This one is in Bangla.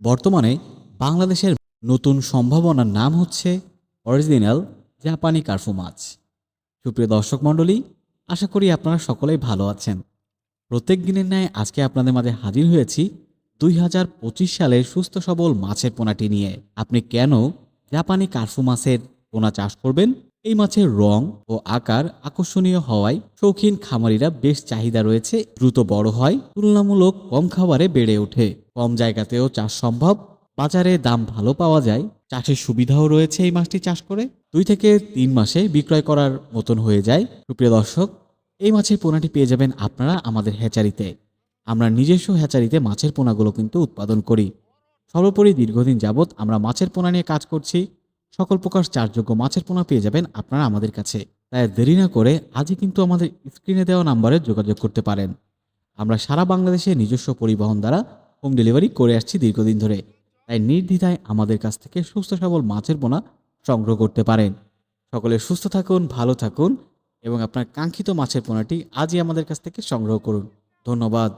বর্তমানে বাংলাদেশের নতুন সম্ভাবনার নাম হচ্ছে অরিজিনাল জাপানি কার্ফু মাছ। সুপ্রিয় দর্শক মণ্ডলী, আশা করি আপনারা সকলেই ভালো আছেন। প্রত্যেক দিনের ন্যায় আজকে আপনাদের মাঝে হাজির হয়েছি 2025 সালের সুস্থ সবল মাছের পোনাটি নিয়ে। আপনি কেন জাপানি কার্ফু মাছের পোনা চাষ করবেন? এই মাছের রং ও আকার আকর্ষণীয় হওয়ায় শৌখিন খামারিরা বেশ চাহিদা রয়েছে। দ্রুত বড় হয়, তুলনামূলক কম খাবারে বেড়ে ওঠে, কম জায়গাতেও চাষ সম্ভব, বাজারে দাম ভালো পাওয়া যায়, চাষের সুবিধাও রয়েছে। এই মাছটি চাষ করে 2 থেকে 3 মাসে বিক্রয় করার মতন হয়ে যায়। সুপ্রিয় দর্শক, এই মাছের পোনাটি পেয়ে যাবেন আপনারা আমাদের হ্যাচারিতে। আমরা নিজস্ব হ্যাচারিতে মাছের পোনাগুলো কিন্তু উৎপাদন করি। সর্বোপরি দীর্ঘদিন যাবৎ আমরা মাছের পোনা নিয়ে কাজ করছি। সকল প্রকার চাষযোগ্য মাছের পোনা পেয়ে যাবেন আপনারা আমাদের কাছে। তাই দেরি না করে আজই কিন্তু আমাদের স্ক্রিনে দেওয়া নাম্বারে যোগাযোগ করতে পারেন। আমরা সারা বাংলাদেশে নিজস্ব পরিবহন দ্বারা হোম ডেলিভারি করে আসছি দীর্ঘদিন ধরে। তাই নির্দ্বিধায় আমাদের কাছ থেকে সুস্থ সবল মাছের পোনা সংগ্রহ করতে পারেন। সকলে সুস্থ থাকুন, ভালো থাকুন এবং আপনার কাঙ্ক্ষিত মাছের পোনাটি আজই আমাদের কাছ থেকে সংগ্রহ করুন। ধন্যবাদ।